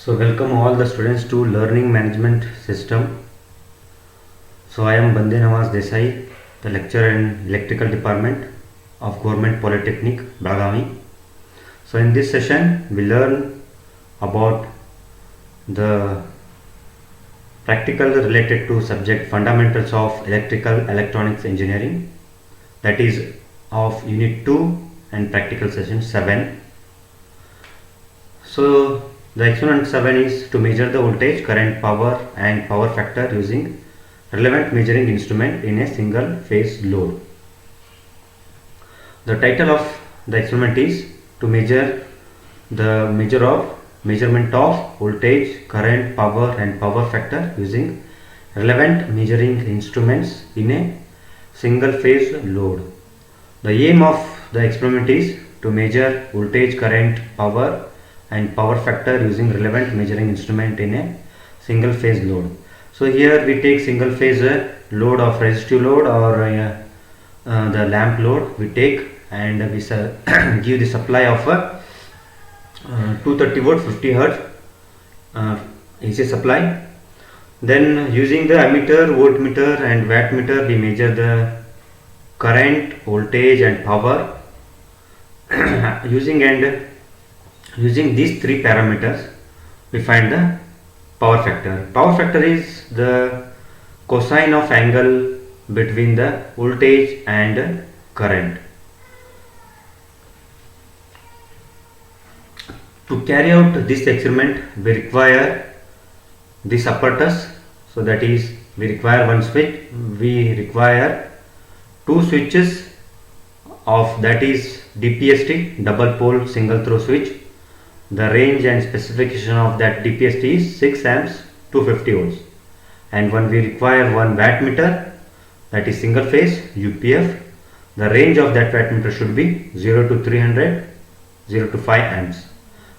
So welcome all the students to Learning Management System. So I am Bande Nawaz Desai, the lecturer in Electrical Department of Government Polytechnic, Belgavi. So in this session we learn about the practical related to subject fundamentals of electrical electronics engineering, that is of unit 2 and practical session 7. So the experiment 7 is to measure the voltage, current, power and power factor using relevant measuring instrument in a single phase load. The title of the experiment is to measure the measurement of voltage, current, power and power factor using relevant measuring instruments in a single phase load. The aim of the experiment is to measure voltage, current, power and power factor using relevant measuring instrument in a single phase load. So here we take single phase load of resistive load or the lamp load we take, and we give the supply of 230 volt 50 hertz AC supply. Then using the ammeter, voltmeter and wattmeter we measure the current, voltage and power using these three parameters we find the power factor. Power factor is the cosine of angle between the voltage and current. To carry out this experiment we require this apparatus. So that is, we require one switch, we require two switches of, that is DPST, double pole single throw switch. The range and specification of that DPST is 6 amps 250 volts, and we require one wattmeter, that is single phase UPF. The range of that wattmeter should be 0 to 300, 0 to 5 amps.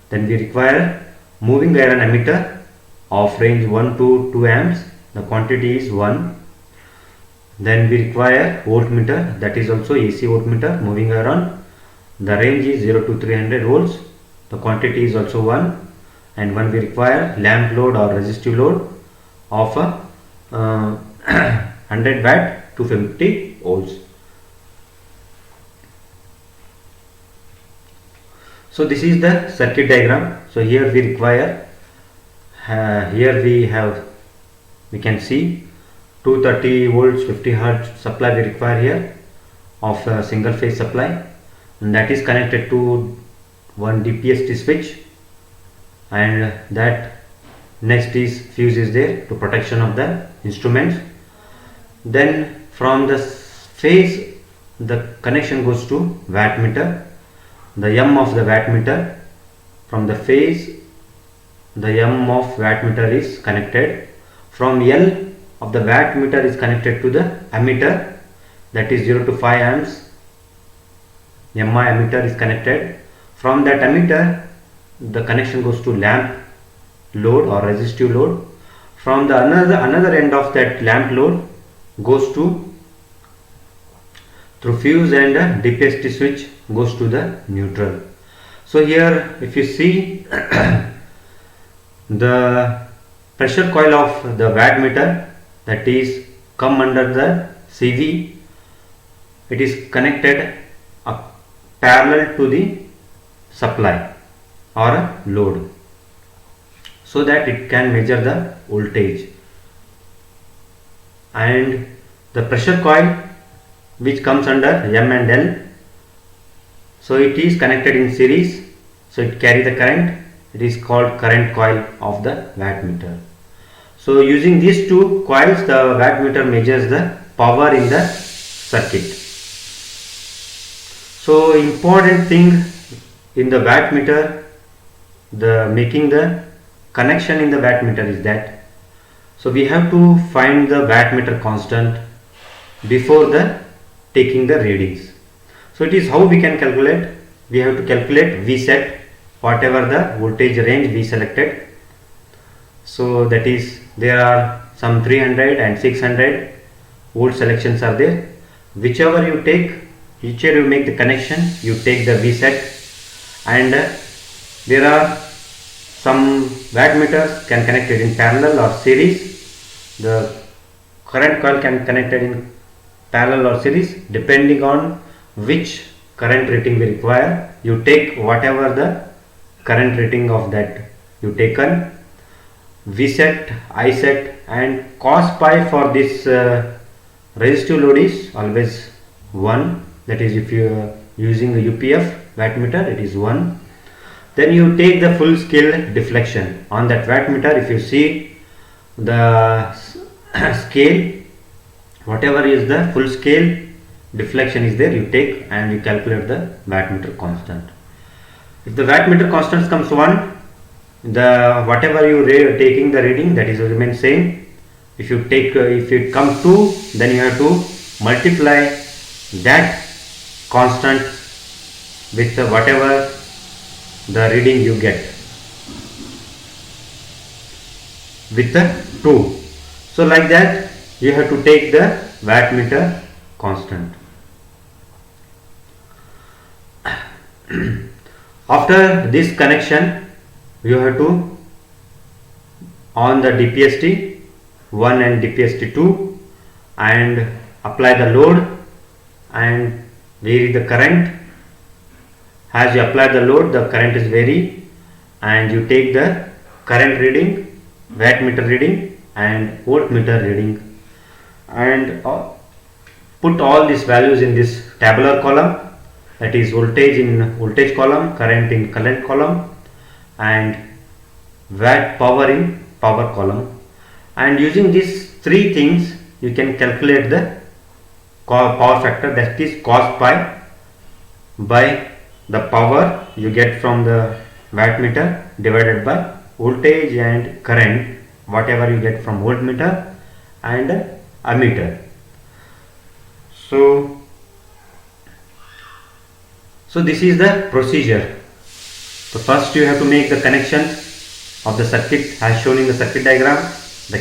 Then we require moving iron ammeter of range 1 to 2 amps, the quantity is 1. Then we require voltmeter, that is also AC voltmeter, moving iron, the range is 0 to 300 volts, the quantity is also 1. And we require lamp load or resistive load of 100 watt 250 volts. So this is the circuit diagram. So here we require we can see 230 volts 50 hertz supply we require here of a single phase supply, and that is connected to one DPST switch, and that next is fuse is there to protection of the instruments. Then from the phase the connection goes to wattmeter, the M of the wattmeter. From the phase the M of wattmeter is connected. From L of the wattmeter is connected to the ammeter, that is 0 to 5 amps. MI ammeter is connected. From that ammeter the connection goes to lamp load or resistive load. From the another end of that lamp load goes to through fuse, and DPST switch goes to the neutral. So here if you see the pressure coil of the wattmeter, that is come under the CV, it is connected parallel to the supply or load, so that it can measure the voltage. And the pressure coil which comes under M and L, so it is connected in series, so it carries the current. It is called current coil of the wattmeter. So using these two coils the wattmeter measures the power in the circuit. So important thing in the wattmeter, the making the connection in the wattmeter is that, so we have to find the wattmeter constant before the taking the readings. So it is how we can calculate. We have to calculate V set, whatever the voltage range we selected. So that is, there are some 300 and 600 volt selections are there. Whichever you take, each year you make the connection, you take the V set, and there are some wattmeters can connect it in parallel or series. The current coil can connect it in parallel or series depending on which current rating we require. You take whatever the current rating of that you taken. V set, I set, and cos pi for this resistive load is always 1. That is, if you are using the UPF wattmeter, it is 1. Then you take the full scale deflection on that wattmeter. If you see the scale, whatever is the full scale deflection is there, you take and you calculate the wattmeter constant. If the wattmeter constant comes 1, the whatever you taking the reading, that is remain same. If you take if it comes 2, then you have to multiply that constant with whatever the reading you get with the 2. So like that you have to take the wattmeter constant. After this connection, you have to on the DPST 1 and DPST 2 and apply the load and vary the current. As you apply the load, the current is vary, and you take the current reading, wattmeter reading and voltmeter reading, and put all these values in this tabular column, that is voltage in voltage column, current in current column, and watt power in power column. And using these three things you can calculate the power factor, that is cos pi by the power you get from the wattmeter divided by voltage and current whatever you get from voltmeter and ammeter. So this is the procedure. So first you have to make the connections of the circuit as shown in the circuit diagram,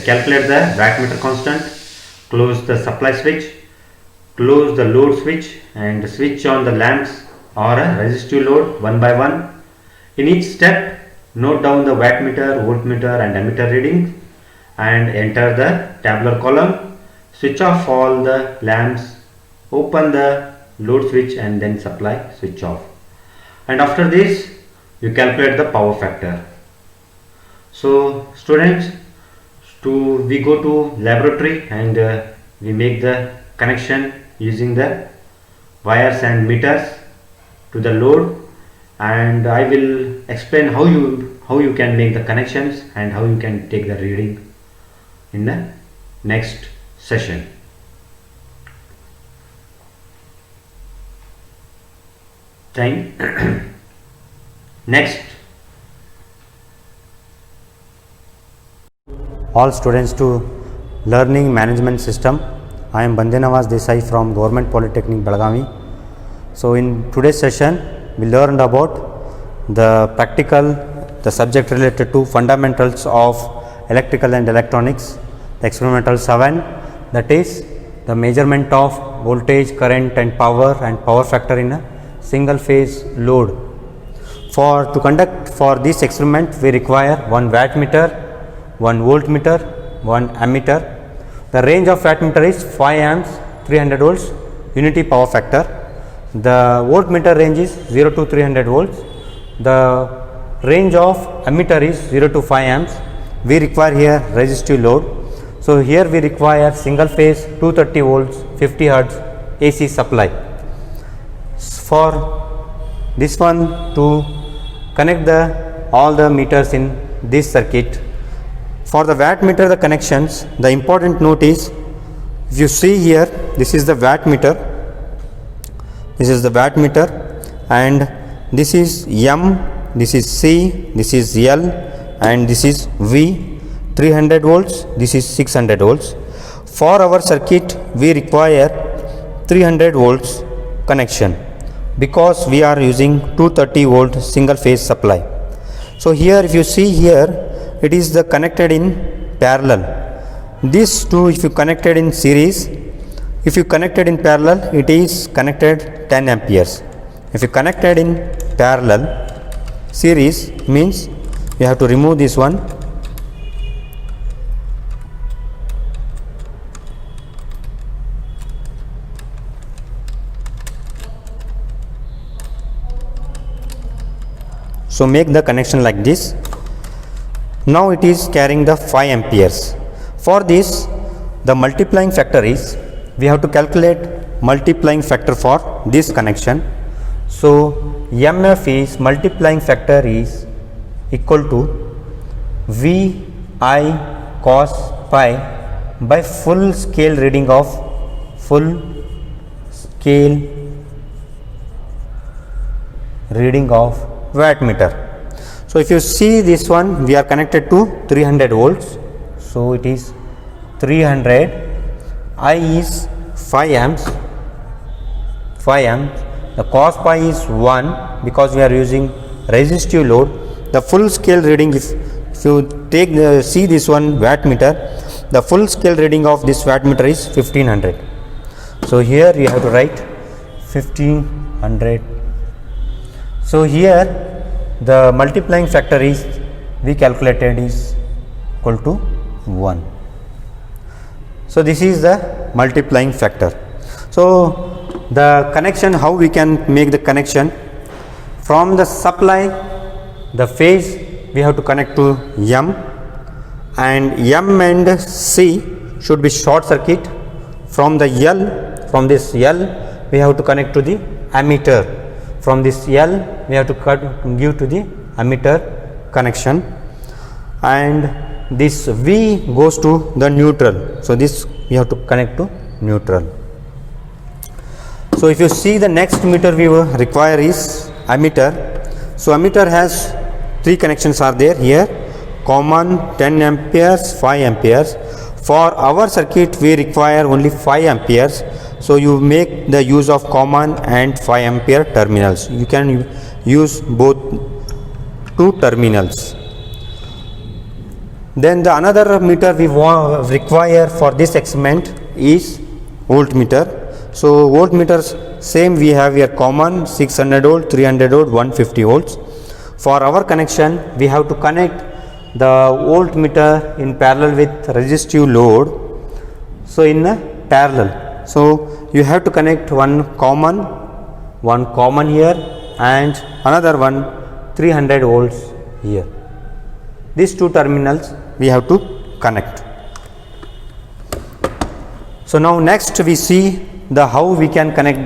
calculate the wattmeter constant, close the supply switch, close the load switch, and switch on the lamps or a resistive load one by one. In each step, note down the wattmeter, voltmeter and ammeter reading and enter the tabular column. Switch off all the lamps, open the load switch and then supply switch off. And after this, you calculate the power factor. So students, we go to laboratory and we make the connection using the wires and meters to the load, and I will explain how you can make the connections and how you can take the reading in the next session. Next, all students to learning management system. I am Bandyanavas Desai from Government Polytechnic Belagavi. So in today's session we learned about the subject related to fundamentals of electrical and electronics, the experimental 7, that is the measurement of voltage, current and power factor in a single phase load. To conduct for this experiment we require one wattmeter, one voltmeter, one ammeter. The range of wattmeter is 5 amps, 300 volts, unity power factor. The voltmeter range is 0 to 300 volts. The range of ammeter is 0 to 5 amps. We require here resistive load. So here we require single phase 230 volts 50 hertz AC supply. For this one, to connect all the meters in this circuit. For the wattmeter, the connections, the important note is, if you see here, this is the wattmeter, and this is M, this is C, this is L and this is V, 300 volts, this is 600 volts. For our circuit we require 300 volts connection because we are using 230 volt single phase supply. So here if you see here, it is the connected in parallel. These two, if you connected in series, if you connected in parallel, it is connected 10 amperes. If you connected in parallel, series means we have to remove this one. So make the connection like this. Now it is carrying the 5 amperes. For this, the multiplying factor is, we have to calculate multiplying factor for this connection. So MF is, multiplying factor is equal to VI cos pi by full scale reading of wattmeter. So if you see this one, we are connected to 300 volts. So it is 300, I is 5 amps, the cos pi is 1 because we are using resistive load. The full scale reading, if you take see this one wattmeter, the full scale reading of this wattmeter is 1500. So here you have to write 1500. So here the multiplying factor is, we calculated, is equal to 1. So this is the multiplying factor. So the connection, how we can make the connection from the supply, the phase we have to connect to M, and M and C should be short circuit. From the L, from this L we have to connect to the ammeter. From this L we have to give to the ammeter connection, and this V goes to the neutral. So this we have to connect to neutral. So if you see, the next meter we will require is ammeter. So ammeter has 3 connections are there here, common 10 amperes, 5 amperes. For our circuit we require only 5 amperes. So you make the use of common and 5 ampere terminals. You can use both 2 terminals. Then the another meter we require for this experiment is voltmeter. So voltmeters, same we have here, common 600 volt, 300 volt, 150 volts. For our connection we have to connect the voltmeter in parallel with resistive load. So in a parallel, so you have to connect one common here and another one 300 volts here. These 2 terminals we have to connect. So now next we see the how we can connect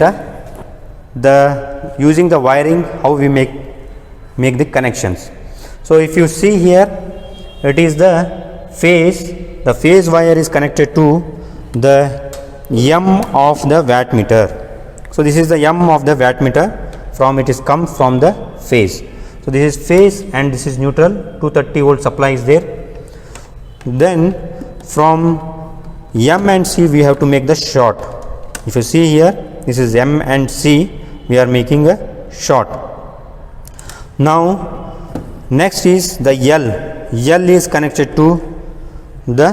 the using the wiring, how we make the connections. So if you see here, it is the phase wire is connected to the M of the wattmeter. So this is the M of the wattmeter, from it is come from the phase. So this is phase and this is neutral, 230 volt supply is there. Then from M and C we have to make the short. If you see here, this is M and C, we are making a short. Now next is the L is connected to the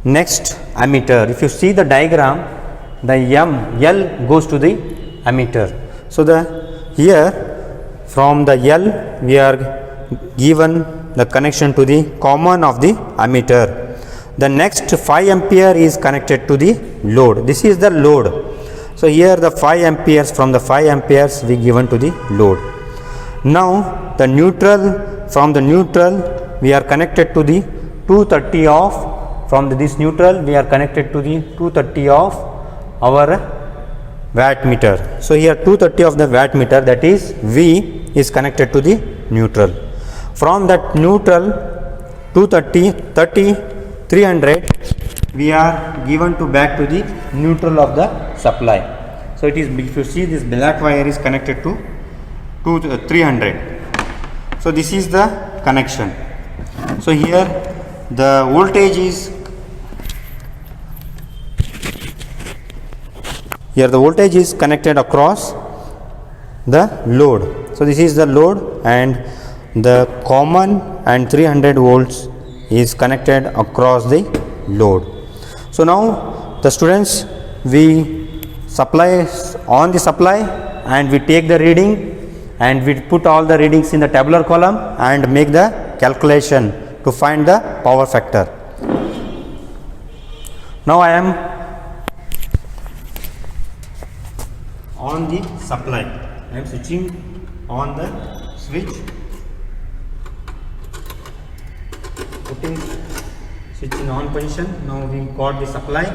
next ammeter. If you see the diagram, the L goes to the ammeter. So here from the L we are given the connection to the common of the ammeter. The next 5 ampere is connected to the load. This is the load. So here the 5 amperes, from the 5 amperes we given to the load. Now the neutral, from the neutral we are connected to the 230 of, from this neutral we are connected to the 230 of our wattmeter. So here 230 of the wattmeter, that is V, is connected to the neutral. From that neutral 230, 300 we are given to back to the neutral of the supply. So it is, if you see, this black wire is connected to 300. So this is the connection. So here the voltage is, here the voltage is connected across the load. So this is the load, and the common and 300 volts is connected across the load. So now the students, we supply on the supply and we take the reading, and we put all the readings in the tabular column and make the calculation to find the power factor. Now I am on the supply. I am switching on the switch, putting switch in on position. Now we got the supply.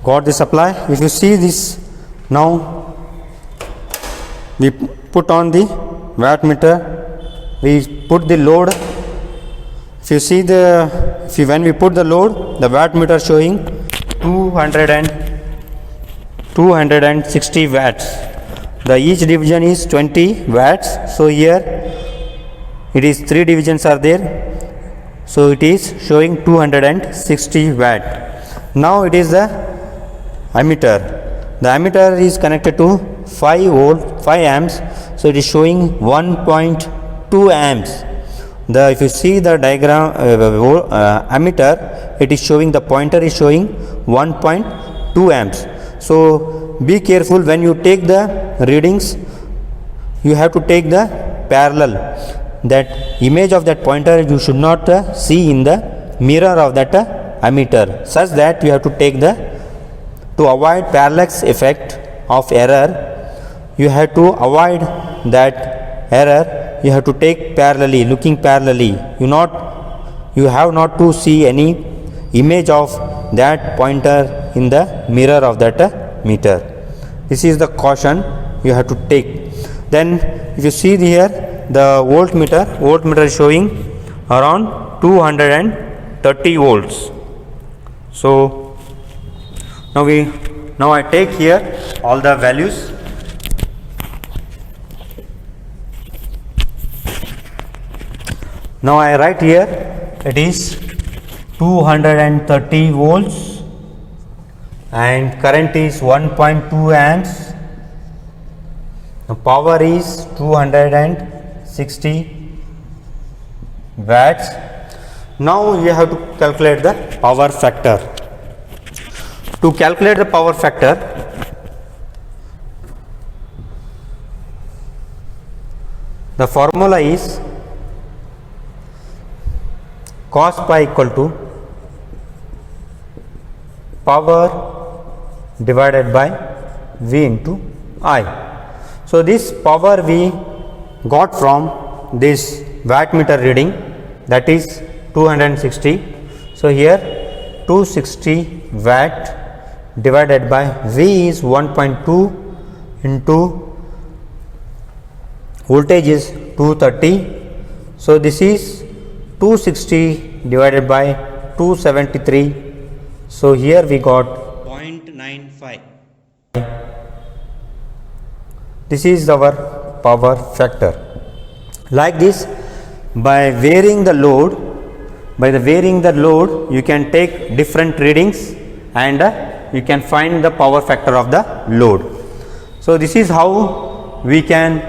Got the supply. If you see this, now we put on the wattmeter, we put the load. If you see when we put the load, the wattmeter showing 260 watts. The each division is 20 watts. So here it is 3 divisions are there. So it is showing 260 watt. Now it is the ammeter. The ammeter is connected to 5 amps. So it is showing 1.2 amps. If you see the diagram ammeter, it is showing, the pointer is showing 1.2 amps. So be careful when you take the readings. You have to take the parallel. That image of that pointer you should not see in the mirror of that ammeter, such that you have to take to avoid parallax effect of error. You have to avoid that error. You have to take parallelly, looking parallelly. You have not to see any image of that pointer in the mirror of that meter. This is the caution you have to take. Then if you see here, the voltmeter is showing around 230 volts. So now I take here all the values. Now I write here, it is 230 volts and current is 1.2 amps. The power is 260 watts. Now you have to calculate the power factor. To calculate the power factor, the formula is cos pi equal to power divided by V into I. So this power we got from this wattmeter reading, that is 260. So here 260 watt divided by V is 1.2 into voltage is 230. So this is 260 divided by 273. So here we got 0.95. This is our power factor. Like this, by varying the load, you can take different readings and you can find the power factor of the load. So this is how we can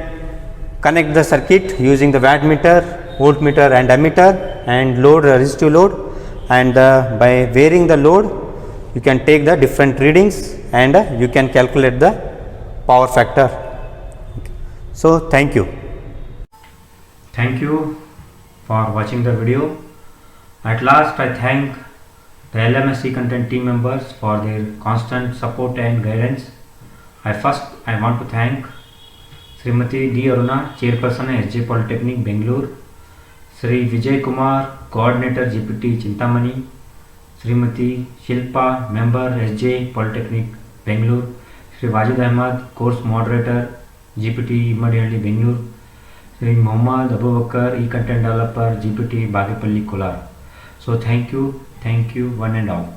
connect the circuit using the wattmeter, voltmeter and ammeter and load, resistive load, and by varying the load you can take the different readings and you can calculate the power factor. So thank you. Thank you for watching the video. At last, I thank the LMSC content team members for their constant support and guidance. I want to thank Srimati D. Aruna, Chairperson SJ Polytechnic, Bangalore; Sri Vijay Kumar, Coordinator GPT Chintamani; Srimati Shilpa, Member SJ Polytechnic, Bangalore; Sri Wajid Ahmad, Course Moderator GPT Immediately, Bangalore; Sri Muhammad Abubakar, E-Content Developer GPT Bagapalli, Kolar. So thank you one and all.